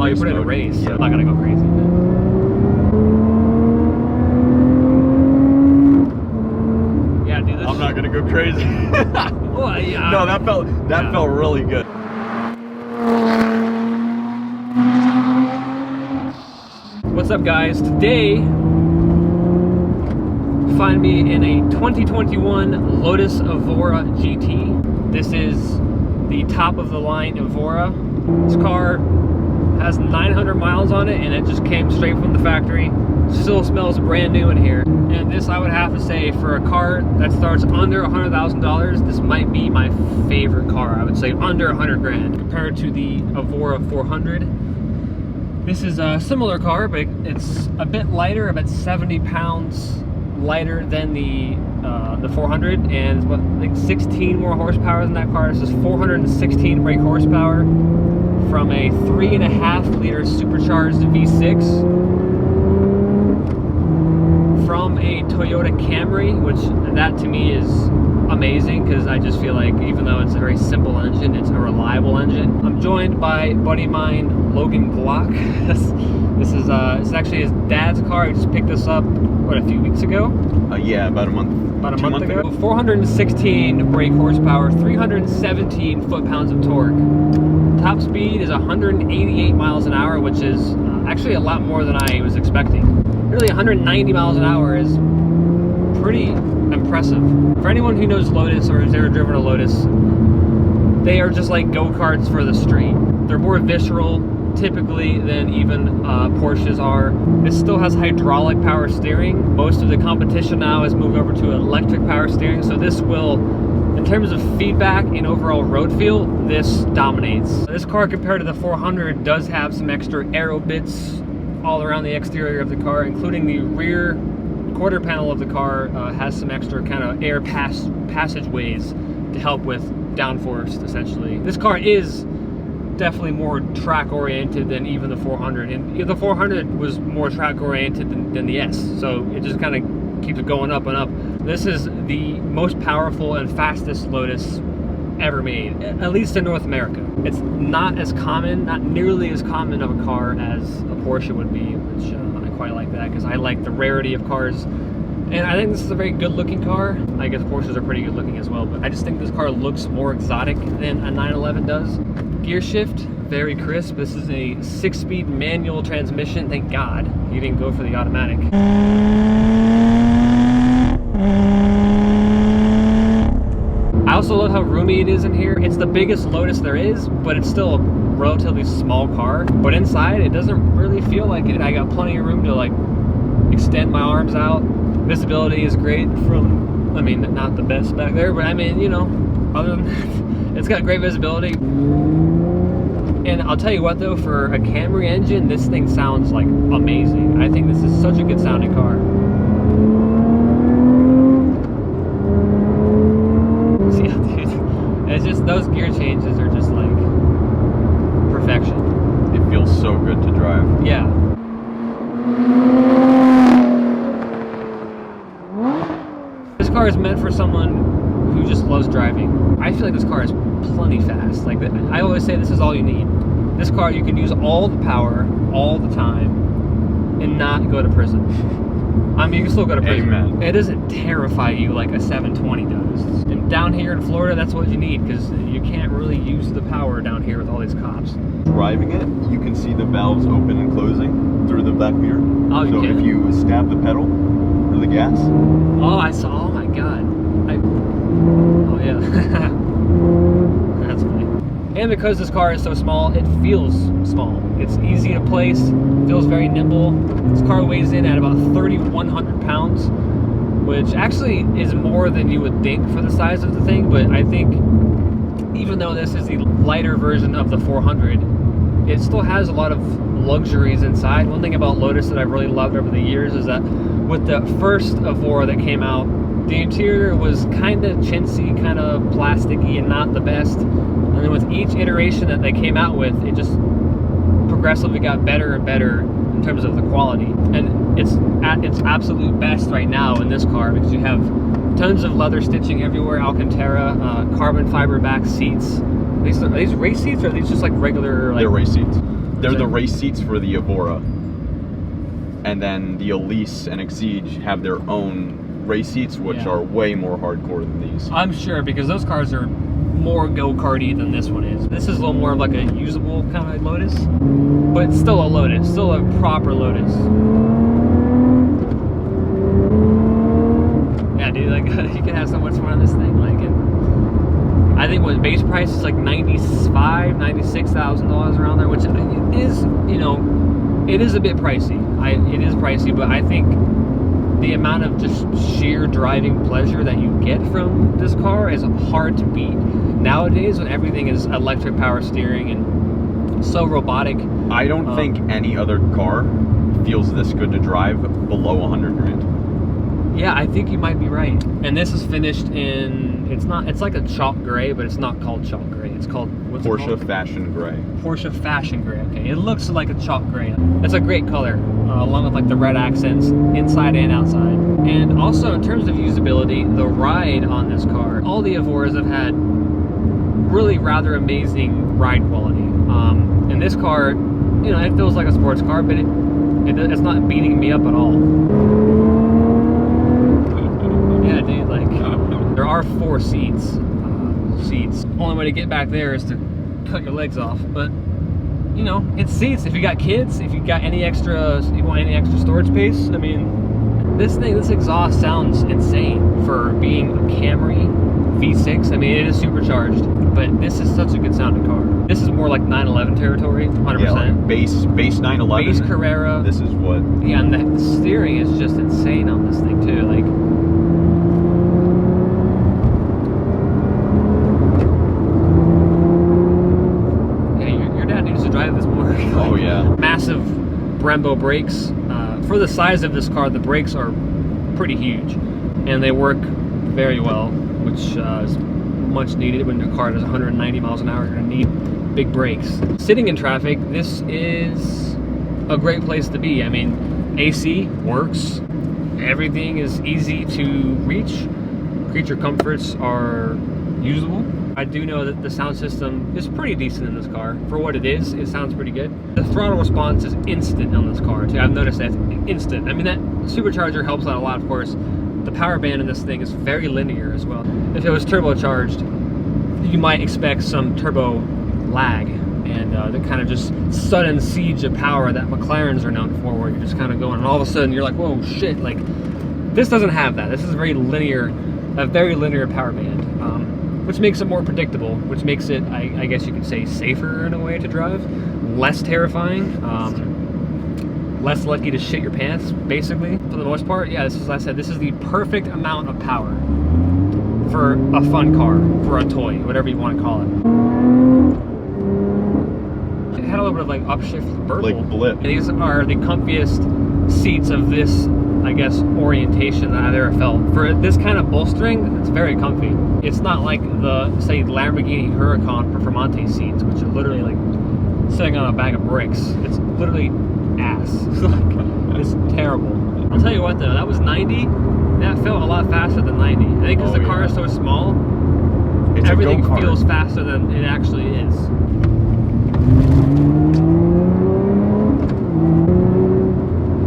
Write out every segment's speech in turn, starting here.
Oh, you put it in a race. Yeah. I'm not gonna go crazy. Yeah, dude. I'm not gonna go crazy. Well, yeah. No, that felt really good. What's up, guys? Today, find me in a 2021 Lotus Evora GT. This is the top of the line Evora. This car has 900 miles on it, and it just came straight from the factory. Still smells brand new in here. And this, I would have to say, for a car that starts under $100,000, this might be my favorite car. I would say under 100 grand compared to the Evora 400. This is a similar car, but it's a bit lighter, about 70 pounds lighter than the 400, and it's what, like 16 more horsepower than that car. This is 416 brake horsepower from a 3.5 liter supercharged V6 from a Toyota Camry, which that to me is amazing, because I just feel like even though it's a very simple engine, it's a reliable engine. I'm joined by a buddy of mine, Logan Glock. This is actually his dad's car. He just picked this up, what, a few weeks ago? Yeah, about a month. About a month ago. 416 brake horsepower, 317 foot-pounds of torque. Top speed is 188 miles an hour, which is actually a lot more than I was expecting. Really, 190 miles an hour is pretty impressive. For anyone who knows Lotus or has ever driven a Lotus, they are just like go-karts for the street. They're more visceral, typically, than even Porsches are. This still has hydraulic power steering. Most of the competition now has moved over to electric power steering, so this will, in terms of feedback and overall road feel, this dominates. This car, compared to the 400, does have some extra aero bits all around the exterior of the car, including the rear quarter panel of the car has some extra kind of air passageways to help with downforce, essentially. This car is definitely more track oriented than even the 400, and the 400 was more track oriented than the S, so it just kind of keeps it going up and up. This is the most powerful and fastest Lotus ever made, at least in North America. It's not as common, not nearly as common of a car as a Porsche would be, which I quite like that, because I like the rarity of cars. And I think this is a very good looking car. I guess Porsches are pretty good looking as well, but I just think this car looks more exotic than a 911 does. Gear shift, very crisp. This is a 6-speed manual transmission. Thank God you didn't go for the automatic. I also love how roomy it is in here. It's the biggest Lotus there is, but it's still a relatively small car. But inside, it doesn't really feel like it. I got plenty of room to like extend my arms out. Visibility is great from, I mean, not the best back there, but I mean, you know, other than that, it's got great visibility. And I'll tell you what though, for a Camry engine, this thing sounds like amazing. I think this is such a good sounding car. Yeah, dude, it's just, those gear changes are just like perfection. It feels so good to drive. Yeah. This car is meant for someone who just loves driving. I feel like this car is plenty fast. Like, I always say this is all you need. This car, you can use all the power all the time and not go to prison. I mean, you can still go to prison. Amen. It doesn't terrify you like a 720 does. And down here in Florida, that's what you need, because you can't really use the power down here with all these cops. Driving it, you can see the valves open and closing through the back mirror. Oh, you so can? if you stab the pedal or the gas. Oh, I saw. Oh my God. Oh yeah. That's funny. And because this car is so small, it feels small. It's easy to place, feels very nimble. This car weighs in at about 3,100 pounds, which actually is more than you would think for the size of the thing, but I think even though this is the lighter version of the 400, it still has a lot of luxuries inside. One thing about Lotus that I've really loved over the years is that with the first Evora that came out, the interior was kind of chintzy, kind of plasticky, and not the best. And then with each iteration that they came out with, it just progressively got better and better in terms of the quality. And it's at its absolute best right now in this car, because you have tons of leather stitching everywhere, Alcantara, carbon fiber back seats. Are these race seats, or are these just like regular? Like, they're race seats. They're the race seats for the Evora. And then the Elise and Exige have their own race seats, which are way more hardcore than these. I'm sure, because those cars are more go-karty than this one is. This is a little more of like a usable kind of Lotus, but still a Lotus, still a proper Lotus. Yeah, dude, like you can have so much fun on this thing. Like, I think what base price is like $96,000 around there, which is, you know, it is a bit pricey. It is pricey, but I think the amount of just sheer driving pleasure that you get from this car is hard to beat. Nowadays, when everything is electric power steering and so robotic. I don't think any other car feels this good to drive below 100 grand. Yeah, I think you might be right. And this is finished in, it's like a chalk gray, but it's not called chalk gray. It's called, what's it called? Porsche Fashion Gray. Porsche Fashion Gray, okay. It looks like a chalk gray. It's a great color, along with like the red accents inside and outside. And also in terms of usability, the ride on this car, all the Evoras have had really rather amazing ride quality. And this car, you know, it feels like a sports car, but it's not beating me up at all. Yeah, dude, like, there are 4 seats. Only way to get back there is to cut your legs off, but, you know, it's seats. If you got kids, if you got any extra, you want any extra storage space, I mean, this exhaust sounds insane for being a Camry V6. I mean, it is supercharged, but this is such a good sounding car. This is more like 911 territory, 100%. Yeah, like base 911. Base Carrera. This is what. Yeah, and the steering is just insane on this thing too. Like, yeah, your dad needs to drive this more. Oh yeah. Massive Brembo brakes. For the size of this car, the brakes are pretty huge, and they work very well, which is much needed. When your car does 190 miles an hour, you're gonna need big brakes. Sitting in traffic, this is a great place to be. I mean, AC works, everything is easy to reach, creature comforts are usable. I do know that the sound system is pretty decent in this car. For what it is, it sounds pretty good. The throttle response is instant on this car too. I've noticed that it's instant. I mean, that supercharger helps out a lot, of course. The power band in this thing is very linear as well. If it was turbocharged, you might expect some turbo lag and the kind of just sudden siege of power that McLarens are known for, where you're just kind of going and all of a sudden you're like, whoa, shit. Like, this doesn't have that. This is a very linear power band, which makes it more predictable, which makes it, I guess you could say, safer in a way to drive, less terrifying, less likely to shit your pants, basically. For the most part, yeah, this is, like I said, this is the perfect amount of power for a fun car, for a toy, whatever you want to call it. It had a little bit of like upshift burble. Like blip. And these are the comfiest seats of this, I guess, orientation that I've ever felt. For this kind of bolstering, it's very comfy. It's not like the, say, Lamborghini Huracan Performante seats, which are literally like sitting on a bag of bricks. It's literally ass. Like, it's terrible. I'll tell you what though, that was 90. That felt a lot faster than 90. I think because the car is so small, everything feels faster than it actually is.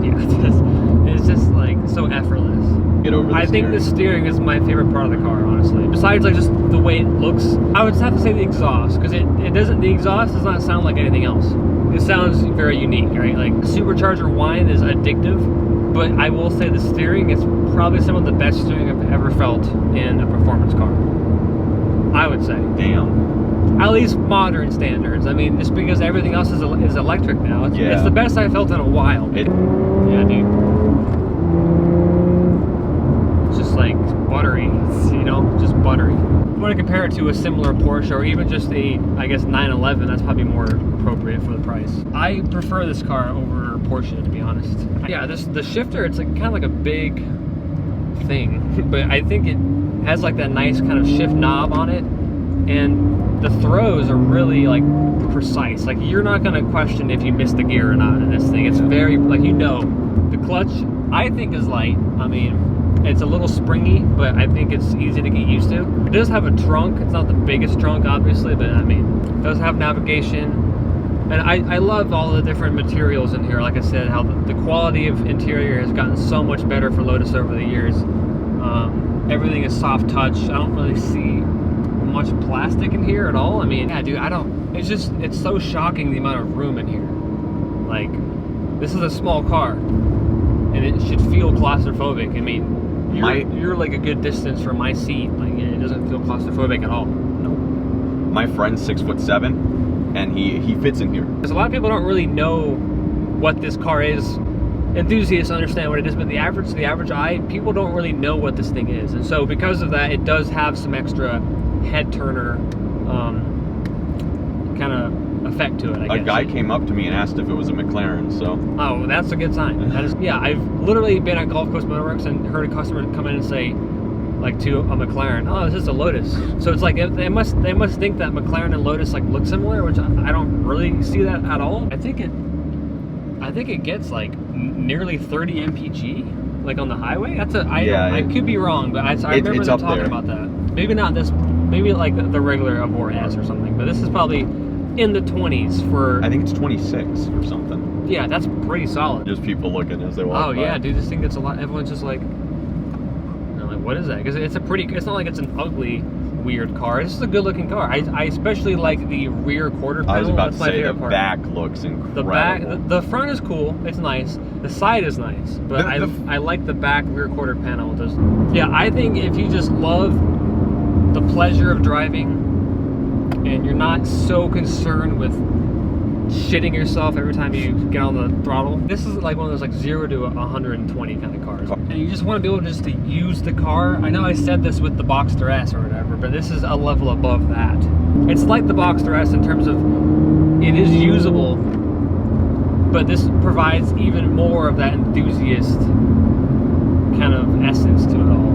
Yeah, it's just like so effortless. Get over the I think the steering is my favorite part of the car, honestly. Besides like just the way it looks, I would have to say the exhaust, because the exhaust does not sound like anything else. It sounds very unique, right? Like, supercharger whine is addictive, but I will say the steering is probably some of the best steering I've ever felt in a performance car. I would say. Damn. At least modern standards. I mean, just because everything else is electric now. It's the best I've felt in a while. Yeah, dude. It's just like buttery, you know, just buttery. If you want to compare it to a similar Porsche or even just a, I guess, 911, that's probably more appropriate for the price. I prefer this car over Porsche, to be honest. Yeah, the shifter, it's like kind of like a big thing, but I think it has like that nice kind of shift knob on it, and the throws are really like precise. Like, you're not gonna question if you missed the gear or not in this thing. It's very, like, you know. The clutch, I think, is light. I mean, it's a little springy, but I think it's easy to get used to. It does have a trunk. It's not the biggest trunk, obviously, but I mean, it does have navigation. And I love all the different materials in here. Like I said, how the quality of interior has gotten so much better for Lotus over the years. Everything is soft touch. I don't really see much plastic in here at all. I mean, yeah, dude, it's so shocking the amount of room in here. Like, this is a small car, and it should feel claustrophobic. I mean, you're like a good distance from my seat. Like, it doesn't feel claustrophobic at all. No. My friend's 6'7", and he fits in here. Because a lot of people don't really know what this car is. Enthusiasts understand what it is, but the average eye, people don't really know what this thing is. And so because of that, it does have some extra head turner kind of effect to it, I guess. A guy came up to me and asked if it was a McLaren, so. Oh, that's a good sign. That is, yeah, I've literally been at Gulf Coast Motorworks and heard a customer come in and say, like, to a McLaren, oh, this is a Lotus. So it's like, they must think that McLaren and Lotus like look similar, which I don't really see that at all. I think it gets like nearly 30 mpg, like on the highway. I could be wrong, but I remember them talking about that. Maybe not this, maybe like the regular Evora S or something, but this is probably in the 20s for. I think it's 26 or something. Yeah, that's pretty solid. Just people looking as they walk by. Oh yeah, dude, this thing gets a lot. Everyone's just like, like, what is that? Because it's not like it's an ugly, weird car. This is a good looking car. I especially like the rear quarter panel. I was about That's to say the back looks incredible. The front is cool. It's nice. The side is nice, but I like the back rear quarter panel. Yeah, I think if you just love the pleasure of driving and you're not so concerned with shitting yourself every time you get on the throttle, this is like one of those like 0 to 120 kind of cars. And you just want to be able just to use the car. I know I said this with the Boxster S or whatever, but this is a level above that. It's like the Boxster S in terms of it is usable, but this provides even more of that enthusiast kind of essence to it all.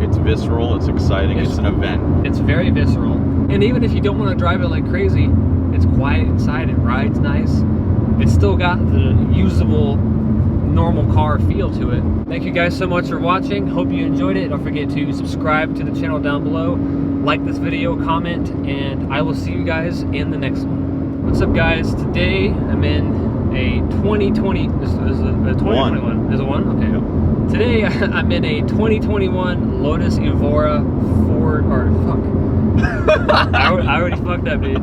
It's visceral, it's exciting, it's an event. It's very visceral. And even if you don't want to drive it like crazy, it's quiet inside, it rides nice. It's still got the usable, normal car feel to it. Thank you guys so much for watching. Hope you enjoyed it. Don't forget to subscribe to the channel down below, like this video, comment, and I will see you guys in the next one. What's up, guys? Today I'm in a 2020. This is a 2021. Is it one? Okay. Yep. Today I'm in a 2021 Lotus Evora I already fucked up, dude.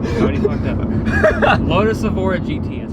Lotus Evora GT.